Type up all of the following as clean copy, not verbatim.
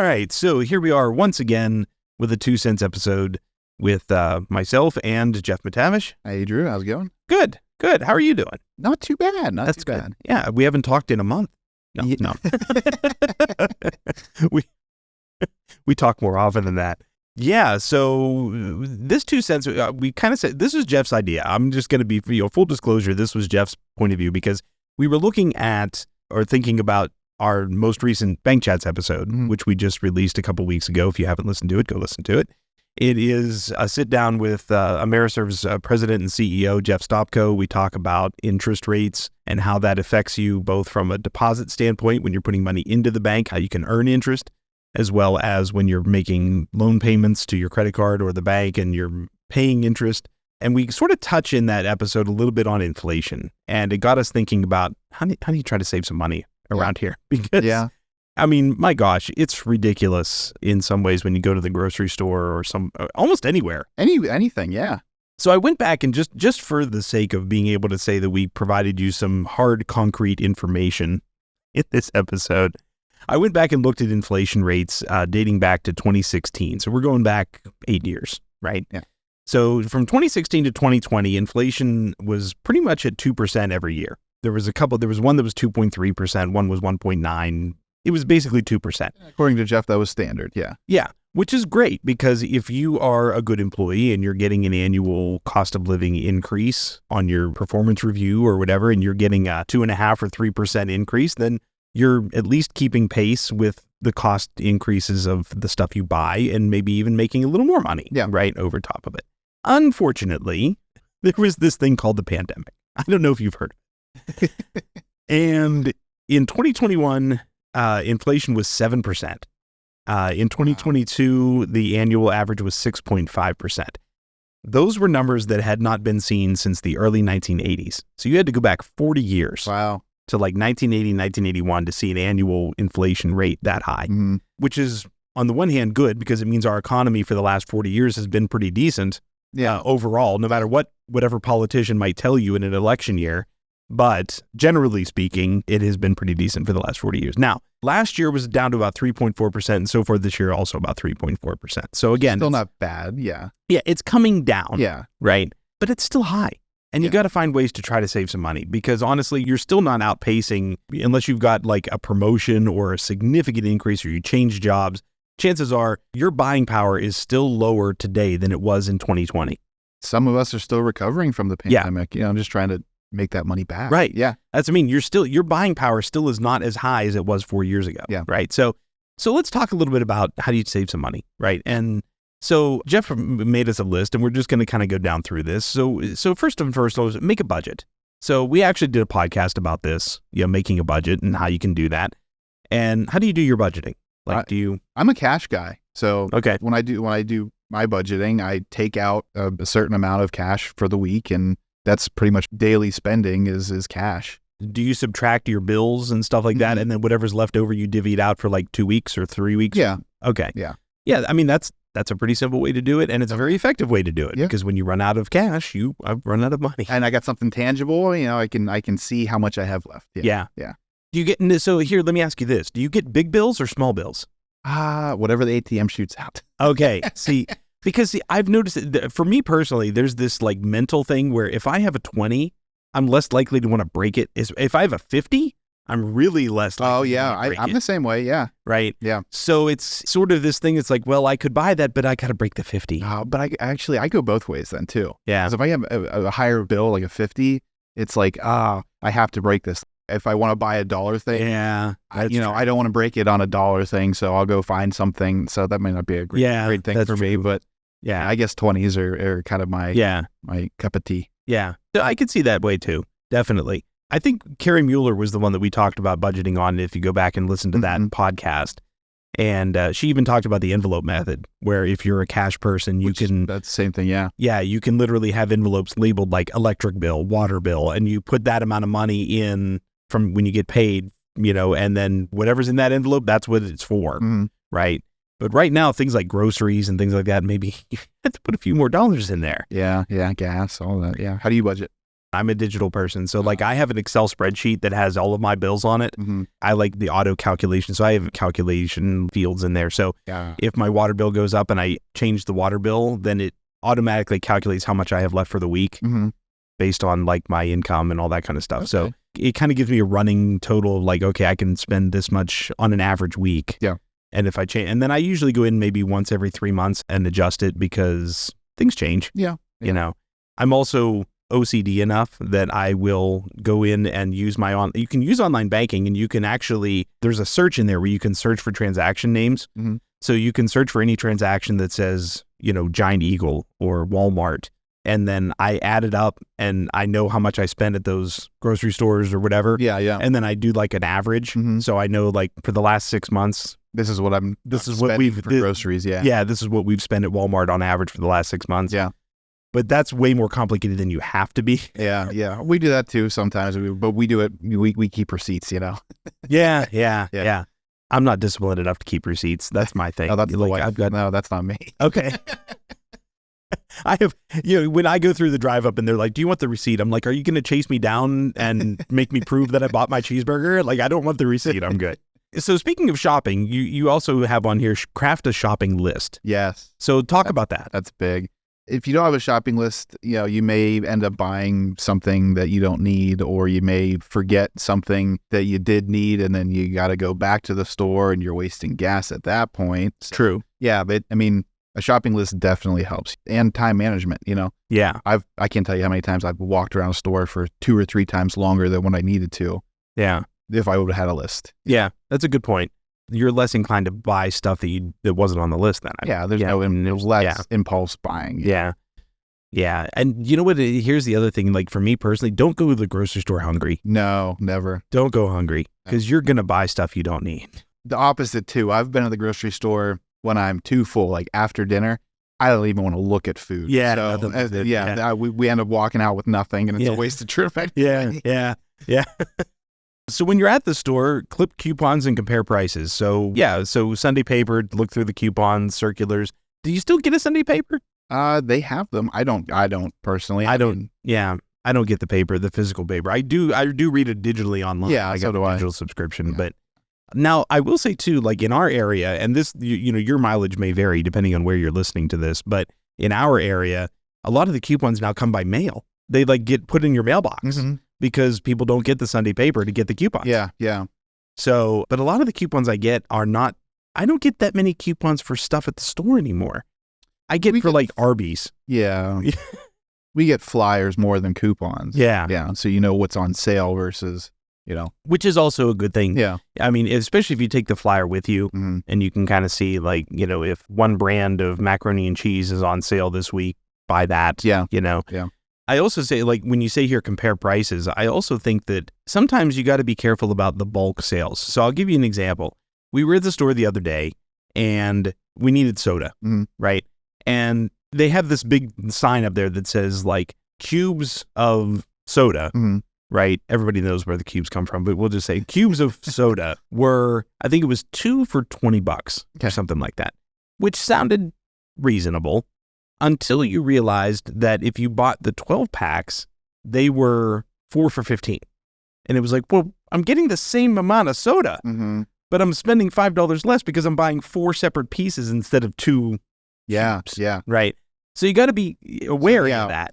right. So here we are once again with a 2 cents episode with myself and Jeff Matevish. Hey, Drew. How's it going? Good. How are you doing? Not too bad. That's too good. bad. Yeah, we haven't talked in a month. No. we talk more often than that. Yeah, so this 2 cents, we kind of said, this was Jeff's idea. I'm just going to be, full disclosure, this was Jeff's point of view because we were looking at or thinking about our most recent Bank Chats episode, which we just released a couple weeks ago. If you haven't listened to it, go listen to it. It is a sit down with AmeriServ's president and CEO, Jeff Stopko. We talk about interest rates and how that affects you both from a deposit standpoint when you're putting money into the bank, how you can earn interest, as well as when you're making loan payments to your credit card or the bank and you're paying interest. And we sort of touch in that episode a little bit on inflation. And it got us thinking about how do you try to save some money around here? Because, I mean, my gosh, it's ridiculous in some ways when you go to the grocery store or almost anywhere. Anything, yeah. So I went back and just for the sake of being able to say that we provided you some hard, concrete information in this episode, I went back and looked at inflation rates dating back to 2016. So we're going back 8 years, right? Yeah. So from 2016 to 2020, inflation was pretty much at 2% every year. There was one that was 2.3%, one was 1.9%. It was basically 2%. According to Jeff, that was standard, yeah. Yeah, which is great because if you are a good employee and you're getting an annual cost of living increase on your performance review or whatever, and you're getting a 2.5% or 3% increase, then you're at least keeping pace with the cost increases of the stuff you buy and maybe even making a little more money, right, over top of it. Unfortunately, there was this thing called the pandemic. I don't know if you've heard of it. And in 2021, inflation was 7%. In 2022, the annual average was 6.5%. Those were numbers that had not been seen since the early 1980s. So you had to go back 40 years. Wow. To like 1980, 1981 to see an annual inflation rate that high, which is on the one hand good because it means our economy for the last 40 years has been pretty decent overall, no matter whatever politician might tell you in an election year. But generally speaking, it has been pretty decent for the last 40 years. Now, last year was down to about 3.4% and so forth. This year also about 3.4%. So again, still not bad. Yeah. Yeah. It's coming down. Yeah. Right. But it's still high. And you got to find ways to try to save some money because honestly, you're still not outpacing unless you've got like a promotion or a significant increase or you change jobs. Chances are your buying power is still lower today than it was in 2020. Some of us are still recovering from the pandemic. You know, I'm just trying to make that money back. Right. Yeah. Your buying power still is not as high as it was 4 years ago. Yeah. Right. So let's talk a little bit about how do you save some money. Right. And so Jeff made us a list and we're just going to kind of go down through this. So first and foremost, make a budget. So we actually did a podcast about this, making a budget and how you can do that. And how do you do your budgeting? I'm a cash guy. So okay. when I do my budgeting, I take out a certain amount of cash for the week and that's pretty much daily spending is cash. Do you subtract your bills and stuff like that? And then whatever's left over, you divvy it out for like 2 weeks or 3 weeks? Yeah. Okay. Yeah. Yeah. I mean, that's a pretty simple way to do it. And it's a very effective way to do it because when you run out of cash, I've run out of money. And I got something tangible, I can see how much I have left. Yeah. Yeah. Do you get, so here, let me ask you this. Do you get big bills or small bills? Whatever the ATM shoots out. Okay. Because I've noticed that for me personally, there's this like mental thing where if I have a 20, I'm less likely to want to break it. If I have a 50, I'm really less likely. Oh yeah, I'm the same way. Yeah. Right. Yeah. So it's sort of this thing. It's like, well, I could buy that, but I got to break the 50. But I go both ways then too. Yeah. Because if I have a higher bill, like a 50, it's like, I have to break this. If I want to buy $1 thing, I don't want to break it on $1 thing, so I'll go find something. So that may not be a great thing for me, but I guess 20s are kind of my cup of tea. Yeah, so I could see that way too, definitely. I think Carrie Mueller was the one that we talked about budgeting on. If you go back and listen to that podcast, and she even talked about the envelope method, where if you're a cash person, that's the same thing. Yeah. Yeah. You can literally have envelopes labeled like electric bill, water bill, and you put that amount of money in from when you get paid, and then whatever's in that envelope, that's what it's for. Right. But right now, things like groceries and things like that, maybe you have to put a few more dollars in there. Yeah. Yeah. Gas, all that. Yeah. How do you budget? I'm a digital person. So like I have an Excel spreadsheet that has all of my bills on it. I like the auto calculation. So I have calculation fields in there. So if my water bill goes up and I change the water bill, then it automatically calculates how much I have left for the week based on like my income and all that kind of stuff. So it kind of gives me a running total of like, okay, I can spend this much on an average week. And if I change, and then I usually go in maybe once every 3 months and adjust it because things change. You know, I'm also OCD enough that I will go in and use you can use online banking, and you can actually, there's a search in there where you can search for transaction names. So you can search for any transaction that says, you know, Giant Eagle or Walmart. And then I add it up and I know how much I spend at those grocery stores or whatever. And then I do like an average. So I know like for the last 6 months, this is what we've for groceries. This is what we've spent at Walmart on average for the last 6 months. But that's way more complicated than you have to be. We do that too sometimes, but we do it. We keep receipts, you know. Yeah. I'm not disciplined enough to keep receipts. That's my thing. Oh, that's the wife. No, that's not me. Okay. I have, you know, when I go through the drive up and they're like, do you want the receipt? I'm like, are you going to chase me down and make me prove that I bought my cheeseburger? Like, I don't want the receipt. I'm good. So speaking of shopping, you also have on here, craft a shopping list. Yes. So talk about that. That's big. If you don't have a shopping list, you know, you may end up buying something that you don't need, or you may forget something that you did need, and then you got to go back to the store and you're wasting gas at that point. True. Yeah, but I mean, a shopping list definitely helps, and time management, you know. I can't tell you how many times I've walked around a store for 2 or 3 times longer than when I needed to. If I would have had a list. That's a good point. You're less inclined to buy stuff that wasn't on the list then. There's less impulse buying. And you know what? Here's the other thing. Like for me personally, don't go to the grocery store hungry. No, never. Don't go hungry, because you're going to buy stuff you don't need. The opposite too. I've been to the grocery store when I'm too full, like after dinner. I don't even want to look at food. We end up walking out with nothing, and it's a wasted trip. So when you're at the store, clip coupons and compare prices. So Sunday paper, look through the coupons, circulars. Do you still get a Sunday paper? They have them. I don't personally. I don't get the paper, the physical paper. I do read it digitally online. I got a digital subscription. But now I will say too, like in our area, and this, you know, your mileage may vary depending on where you're listening to this, but in our area, a lot of the coupons now come by mail. They like get put in your mailbox. Because people don't get the Sunday paper to get the coupons. So, but a lot of the coupons I get are not, I don't get that many coupons for stuff at the store anymore. I get like Arby's. We get flyers more than coupons. So you know what's on sale versus, you know. Which is also a good thing. I mean, especially if you take the flyer with you and you can kind of see like, you know, if one brand of macaroni and cheese is on sale this week, buy that. You know. I also say, like, when you say here, compare prices, I also think that sometimes you got to be careful about the bulk sales. So I'll give you an example. We were at the store the other day and we needed soda, right? And they have this big sign up there that says like cubes of soda, right? Everybody knows where the cubes come from, but we'll just say cubes of soda were, I think it was 2 for $20 or something like that, which sounded reasonable. Until you realized that if you bought the 12 packs, they were 4 for $15. And it was like, well, I'm getting the same amount of soda, but I'm spending $5 less because I'm buying 4 separate pieces instead of 2. Right. So you got to be aware of that.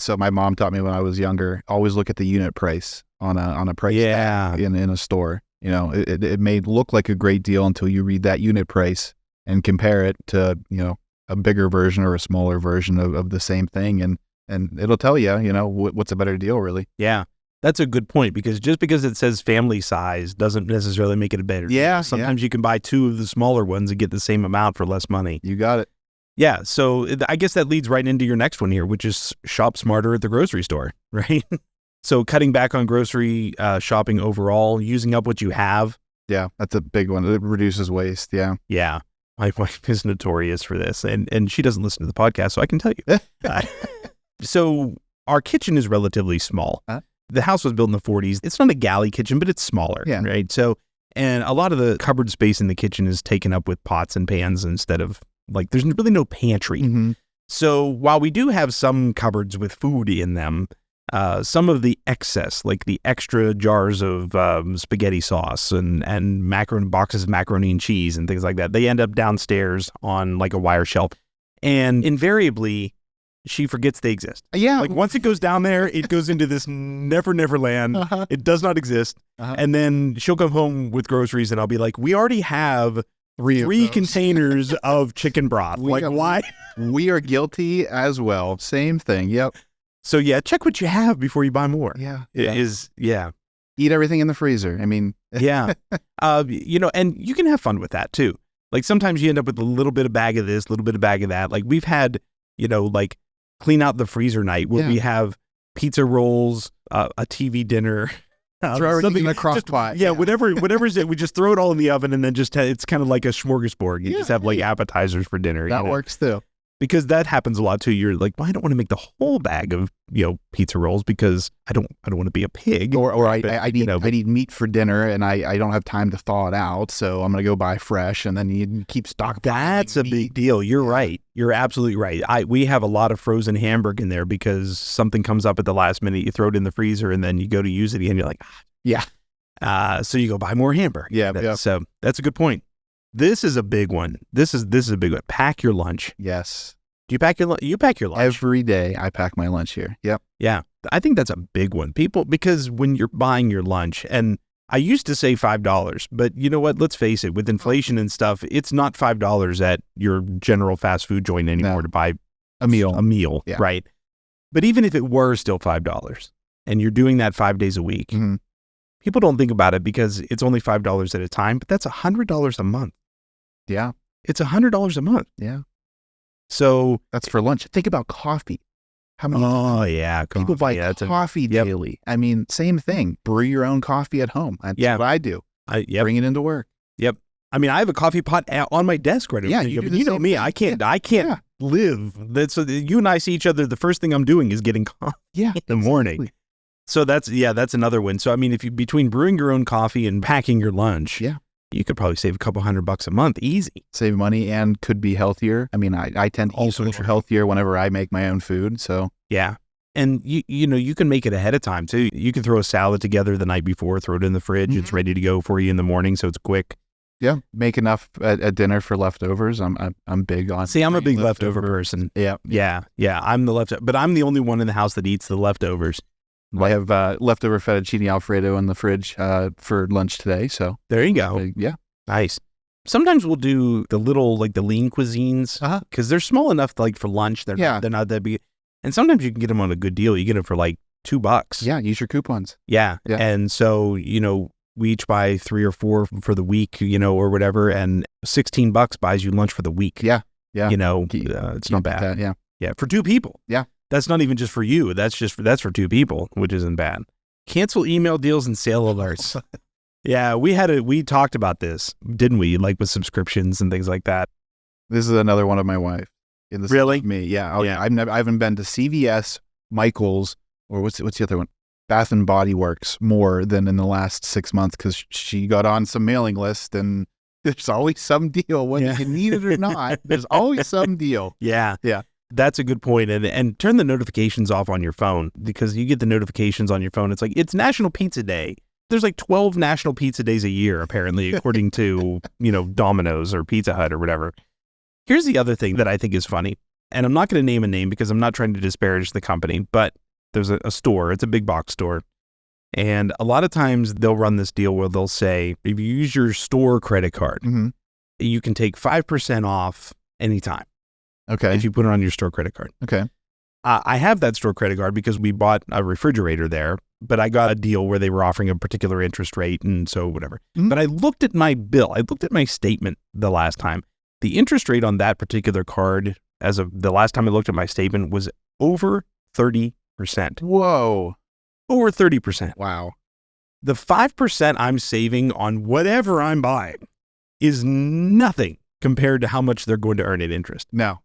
So my mom taught me when I was younger, always look at the unit price on a price tag in a store. You know, it may look like a great deal until you read that unit price and compare it to, you know, a bigger version or a smaller version of the same thing. And it'll tell you, you know, what's a better deal, really. That's a good point, because just because it says family size doesn't necessarily make it a better deal. Sometimes you can buy 2 of the smaller ones and get the same amount for less money. You got it. So I guess that leads right into your next one here, which is shop smarter at the grocery store, right? So cutting back on grocery shopping overall, using up what you have. That's a big one. It reduces waste. My wife is notorious for this, and she doesn't listen to the podcast, so I can tell you. So our kitchen is relatively small. The house was built in the 40s. It's not a galley kitchen, but it's smaller, right? So, and a lot of the cupboard space in the kitchen is taken up with pots and pans instead of, like, there's really no pantry. So while we do have some cupboards with food in them, some of the excess, like the extra jars of spaghetti sauce and boxes of macaroni and cheese and things like that, they end up downstairs on like a wire shelf. And invariably, she forgets they exist. Yeah. Like once it goes down there, it goes into this never land. It does not exist. And then she'll come home with groceries and I'll be like, we already have three containers of chicken broth. Why? We are guilty as well. Same thing. Yep. So yeah, check what you have before you buy more. Yeah. Eat everything in the freezer. I mean, yeah. And you can have fun with that too. Like sometimes you end up with a little bit of bag of this, a little bit of bag of that. Like we've had, like clean out the freezer night where we have pizza rolls, a TV dinner. Throw everything in a crock pot. Yeah, whatever's it. We just throw it all in the oven and then just it's kind of like a smorgasbord. You just have like appetizers for dinner. That works too. Because that happens a lot too. You're like, well, I don't want to make the whole bag of pizza rolls because I don't want to be a pig. Or I need meat for dinner and I don't have time to thaw it out, so I'm gonna go buy fresh and then you keep stock. That's a big deal. You're right. You're absolutely right. We have a lot of frozen hamburger in there because something comes up at the last minute. You throw it in the freezer and then you go to use it again. You're like, so you go buy more hamburger. Yeah. So that's a good point. This is a big one. This is a big one. Pack your lunch. Yes. Do you pack your lunch? You pack your lunch. Every day I pack my lunch here. Yep. Yeah. I think that's a big one. Because when you're buying your lunch, and I used to say $5, but you know what? Let's face it, with inflation and stuff, it's not $5 at your general fast food joint anymore to buy a meal. Yeah. Right? But even if it were still $5 and you're doing that 5 days a week, people don't think about it because it's only $5 at a time, but that's $100 a month. Yeah. It's $100 a month. Yeah. So that's for lunch. Think about coffee. How many? Oh yeah, people buy coffee daily. I mean, same thing. Brew your own coffee at home. That's what I do. Bring it into work. Yep. I mean, I have a coffee pot on my desk right now. Yeah, you know me. I can't live. So you and I see each other. The first thing I'm doing is getting coffee in the morning. So that's another one. So I mean, if you between brewing your own coffee and packing your lunch, you could probably save a couple $100 a month, easy. Save money and could be healthier. I mean, I tend to eat a little healthier whenever I make my own food. So yeah, and you can make it ahead of time too. You can throw a salad together the night before, throw it in the fridge. It's ready to go for you in the morning, so it's quick. Yeah, make enough at dinner for leftovers. I'm big on. See, I'm a big leftover person. Yeah. I'm the leftover, but I'm the only one in the house that eats the leftovers. I have leftover fettuccine Alfredo in the fridge for lunch today. So there you go. Yeah. Nice. Sometimes we'll do the little, like the lean cuisines because they're small enough like for lunch. They're not that big. And sometimes you can get them on a good deal. You get them for like $2. Yeah. Use your coupons. Yeah. And so, we each buy 3 or 4 for the week, or whatever. And $16 buys you lunch for the week. Yeah. Yeah. It's not bad. Yeah. Yeah. For 2 people. Yeah. That's not even just for you. That's for 2 people, which isn't bad. Cancel email deals and sale alerts. Yeah, we talked about this, didn't we? Like with subscriptions and things like that. This is another one of my wife. Really? Me, yeah. Oh yeah. I haven't been to CVS, Michael's, or what's the other one? Bath and Body Works more than in the last 6 months because she got on some mailing list and there's always some deal whether you need it or not. There's always some deal. Yeah. Yeah. That's a good point. And turn the notifications off on your phone because you get the notifications on your phone. It's like, it's National Pizza Day. There's like 12 National Pizza Days a year, apparently, according to, Domino's or Pizza Hut or whatever. Here's the other thing that I think is funny. And I'm not going to name a name because I'm not trying to disparage the company, but there's a store. It's a big box store. And a lot of times they'll run this deal where they'll say, if you use your store credit card, you can take 5% off anytime. Okay. If you put it on your store credit card. Okay. I have that store credit card because we bought a refrigerator there, but I got a deal where they were offering a particular interest rate and so whatever. But I looked at my bill. I looked at my statement the last time. The interest rate on that particular card, as of the last time I looked at my statement, was over 30%. Whoa. Over 30%. Wow. The 5% I'm saving on whatever I'm buying is nothing compared to how much they're going to earn in interest. No.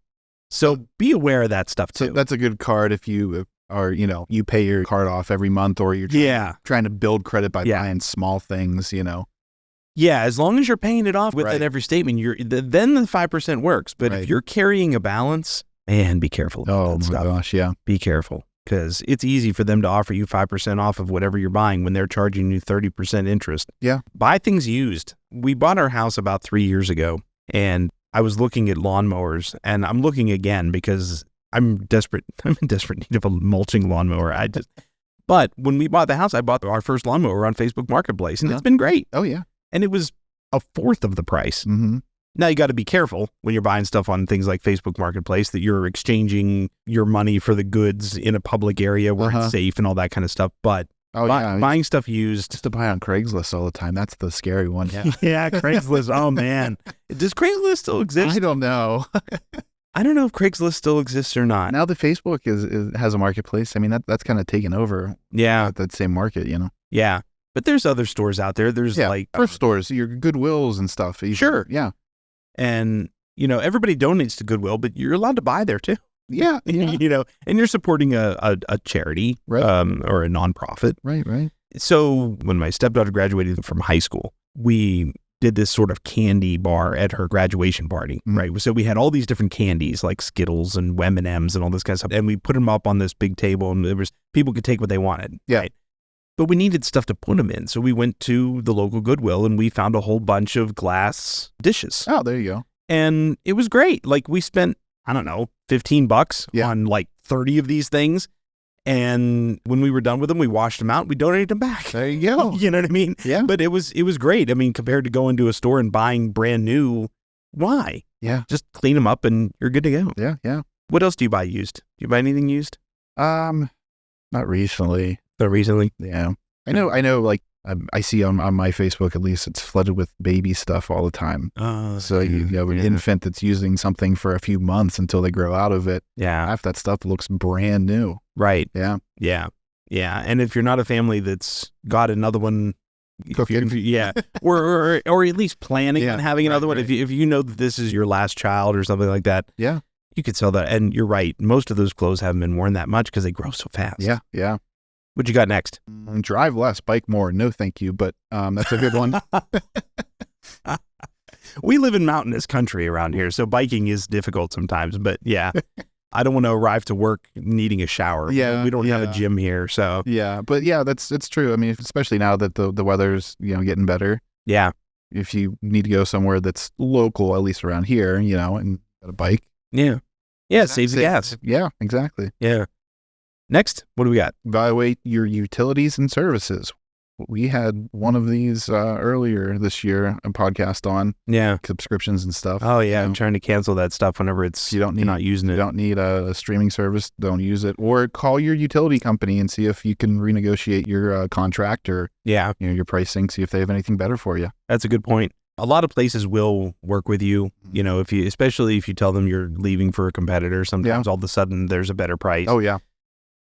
So be aware of that stuff too. So that's a good card if you are, you pay your card off every month or you're trying to build credit by buying small things, Yeah, as long as you're paying it off within every statement, then the 5% works. But if you're carrying a balance, man, be careful. Oh my gosh, yeah. Be careful. because it's easy for them to offer you 5% off of whatever you're buying when they're charging you 30% interest. Yeah. Buy things used. We bought our house about 3 years ago, and I was looking at lawnmowers, and I'm looking again because I'm in desperate need of a mulching lawnmower. But when we bought the house, I bought our first lawnmower on Facebook Marketplace, and it's been great. Oh, yeah. And it was a fourth of the price. Mm-hmm. Now, you got to be careful when you're buying stuff on things like Facebook Marketplace that you're exchanging your money for the goods in a public area where it's safe and all that kind of stuff. But buying stuff used. Just to buy on Craigslist all the time. That's the scary one. Yeah, yeah, Craigslist. Oh, man. Does Craigslist still exist? I don't know. I don't know if Craigslist still exists or not. Now that Facebook has a marketplace, I mean, that's kind of taken over. Yeah. That same market, Yeah. But there's other stores out there. There's like thrift stores, your Goodwills and stuff. Sure. Yeah. And, everybody donates to Goodwill, but you're allowed to buy there too. Yeah. And you're supporting a charity, right. Or a nonprofit. Right. So when my stepdaughter graduated from high school, we did this sort of candy bar at her graduation party, right? So we had all these different candies like Skittles and M&Ms and all this kind of stuff. And we put them up on this big table, and people could take what they wanted. Yeah. Right? But we needed stuff to put them in. So we went to the local Goodwill, and we found a whole bunch of glass dishes. Oh, there you go. And it was great. Like, we spent, I don't know, $15 on like 30 of these things. And when we were done with them, we washed them out and we donated them back. There you go. You know what I mean? Yeah. But it was great. I mean, compared to going to a store and buying brand new, why? Yeah. Just clean them up and you're good to go. Yeah. What else do you buy used? Do you buy anything used? Not recently. Not recently? Yeah. I know. Like, I see on my Facebook, at least, it's flooded with baby stuff all the time. So you have an infant that's using something for a few months until they grow out of it. Yeah. Half that stuff looks brand new. Right. Yeah. And if you're not a family that's got another one, Cooking. or at least planning on having another one, right. if you know that this is your last child or something like that, you could sell that. And you're right, most of those clothes haven't been worn that much because they grow so fast. Yeah. What you got next? Drive less, bike more. No, thank you. But that's a good one. We live in mountainous country around here, so biking is difficult sometimes. But yeah, I don't want to arrive to work needing a shower. Yeah, we don't have a gym here, so yeah. But yeah, it's true. I mean, especially now that the weather's getting better. Yeah. If you need to go somewhere that's local, at least around here, and got a bike. Yeah. Saves the gas. Yeah, exactly. Yeah. Next, what do we got? Evaluate your utilities and services. We had one of these earlier this year, a podcast on subscriptions and stuff. Oh yeah, I'm trying to cancel that stuff whenever you're not using it. You don't need a streaming service, don't use it. Or call your utility company and see if you can renegotiate your contract or your pricing, see if they have anything better for you. That's a good point. A lot of places will work with you, especially if you tell them you're leaving for a competitor. Sometimes all of a sudden there's a better price. Oh yeah.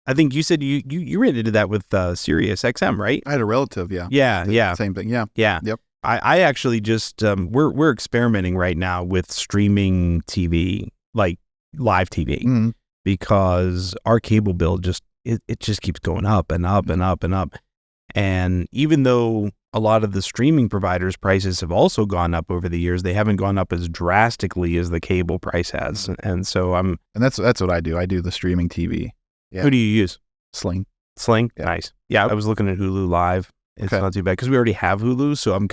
I think you said you ran into that with Sirius XM, right? I had a relative, yeah. Yeah. Same thing, yeah. Yep. I actually just, we're experimenting right now with streaming TV, like live TV, because our cable bill it just keeps going up and up and up and up. And even though a lot of the streaming providers' prices have also gone up over the years, they haven't gone up as drastically as the cable price has. And so And that's what I do. I do the streaming TV. Yeah. Who do you use? Sling. Yeah. Nice. Yeah, I was looking at Hulu Live. It's not too bad because we already have Hulu, so I'm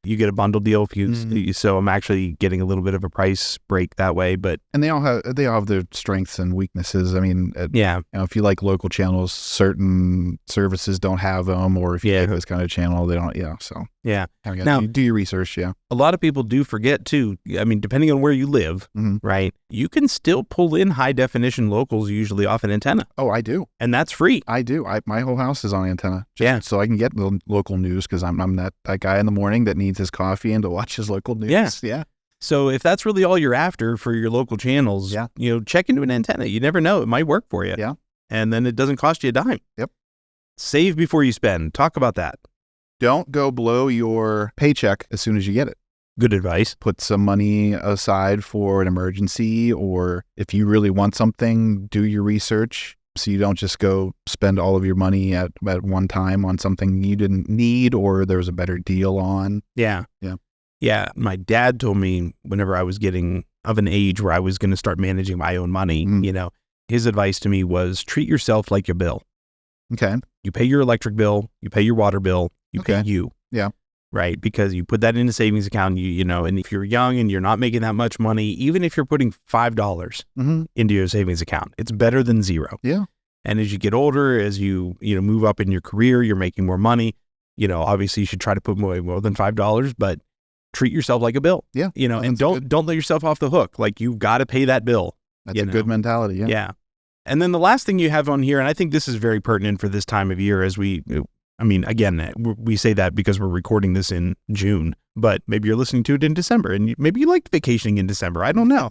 you get a bundle deal if you. So I'm actually getting a little bit of a price break that way. But they all have their strengths and weaknesses. I mean, if you like local channels, certain services don't have them, or if you like this kind of channel, they don't. Yeah, so now do your research. Yeah, a lot of people do forget too. I mean, depending on where you live, right? You can still pull in high definition locals usually off an antenna. Oh, I do, and that's free. I do. My whole house is on antenna. So I can get the local news because I'm that guy in the morning that needs his coffee and to watch his local news. Yeah. So if that's really all you're after for your local channels, check into an antenna. You never know. It might work for you. Yeah. And then it doesn't cost you a dime. Yep. Save before you spend. Talk about that. Don't go blow your paycheck as soon as you get it. Good advice. Put some money aside for an emergency, or if you really want something, do your research. So you don't just go spend all of your money at one time on something you didn't need or there was a better deal on. Yeah. My dad told me whenever I was getting of an age where I was going to start managing my own money, his advice to me was treat yourself like a bill. Okay. You pay your electric bill, you pay your water bill, you pay you. Yeah. Right? Because you put that in a savings account, you know, and if you're young and you're not making that much money, even if you're putting $5 into your savings account, it's better than zero. Yeah. And as you get older, as you move up in your career, you're making more money, you know, obviously you should try to put more than $5, but treat yourself like a bill. Yeah. You know, and don't let yourself off the hook. Like, you've got to pay that bill. That's a good mentality. Yeah. Yeah. And then the last thing you have on here, and I think this is very pertinent for this time of year, as again, we say that because we're recording this in June, but maybe you're listening to it in December, and maybe you liked vacationing in December. I don't know.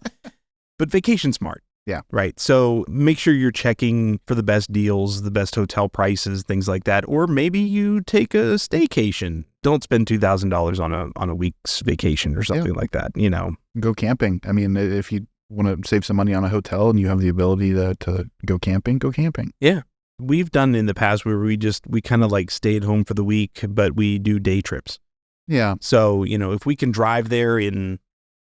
But vacation smart. Yeah. Right. So make sure you're checking for the best deals, the best hotel prices, things like that. Or maybe you take a staycation. Don't spend $2,000 on a week's vacation or something like that, you know. Go camping. I mean, if you want to save some money on a hotel and you have the ability to go camping, go camping. Yeah. We've done in the past where we kind of like stay at home for the week, but we do day trips. Yeah. So, you know, if we can drive there in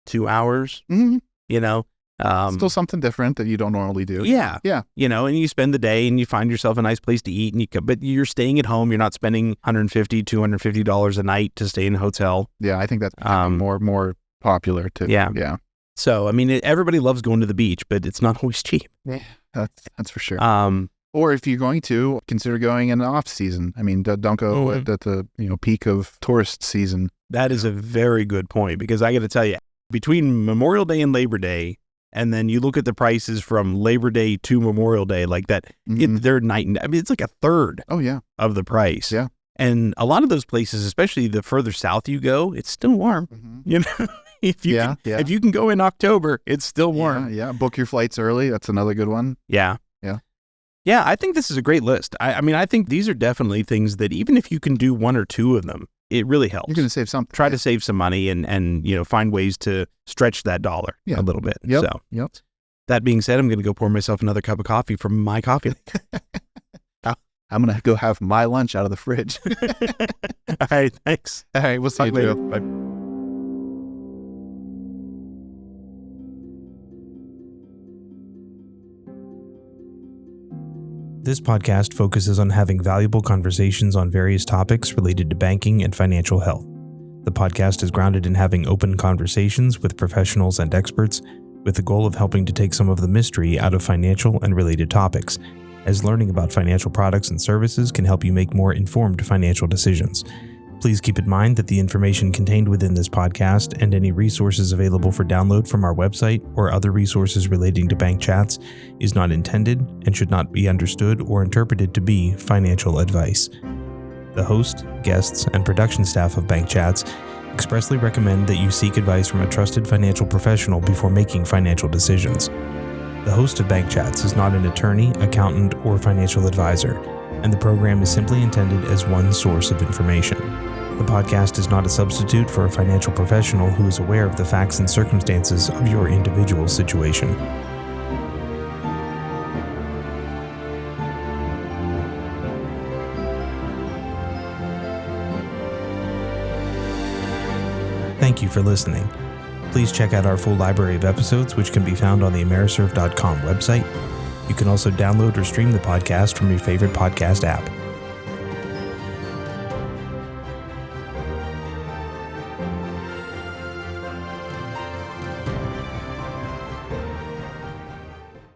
2 hours, you know. Still something different that you don't normally do. Yeah. Yeah. You know, and you spend the day and you find yourself a nice place to eat, but you're staying at home. You're not spending $150, $250 a night to stay in a hotel. Yeah. I think that's more popular too. Yeah. Yeah. So, I mean, everybody loves going to the beach, but it's not always cheap. Yeah. That's for sure. Or if you're going to, consider going in the off season. I mean, don't go at the peak of tourist season. That is a very good point, because I got to tell you, between Memorial Day and Labor Day, and then you look at the prices from Labor Day to Memorial Day, like that, they're night and, I mean, it's like a third of the price. Yeah. And a lot of those places, especially the further south you go, it's still warm. You know, if you can go in October, it's still warm. Yeah. Book your flights early. That's another good one. Yeah. Yeah, I think this is a great list. I mean, I think these are definitely things that even if you can do one or two of them, it really helps. You're going to save something. Try to save some money and find ways to stretch that dollar a little bit. Yep. So, that being said, I'm going to go pour myself another cup of coffee from my coffee. I'm going to go have my lunch out of the fridge. All right, thanks. All right, we'll see you later. Bye. This podcast focuses on having valuable conversations on various topics related to banking and financial health. The podcast is grounded in having open conversations with professionals and experts, with the goal of helping to take some of the mystery out of financial and related topics, as learning about financial products and services can help you make more informed financial decisions. Please keep in mind that the information contained within this podcast and any resources available for download from our website or other resources relating to bank chats is not intended and should not be understood or interpreted to be financial advice. The host, guests, and production staff of Bank Chats expressly recommend that you seek advice from a trusted financial professional before making financial decisions. The host of Bank Chats is not an attorney, accountant, or financial advisor, and the program is simply intended as one source of information. The podcast is not a substitute for a financial professional who is aware of the facts and circumstances of your individual situation. Thank you for listening. Please check out our full library of episodes, which can be found on the AmeriServ.com website. You can also download or stream the podcast from your favorite podcast app.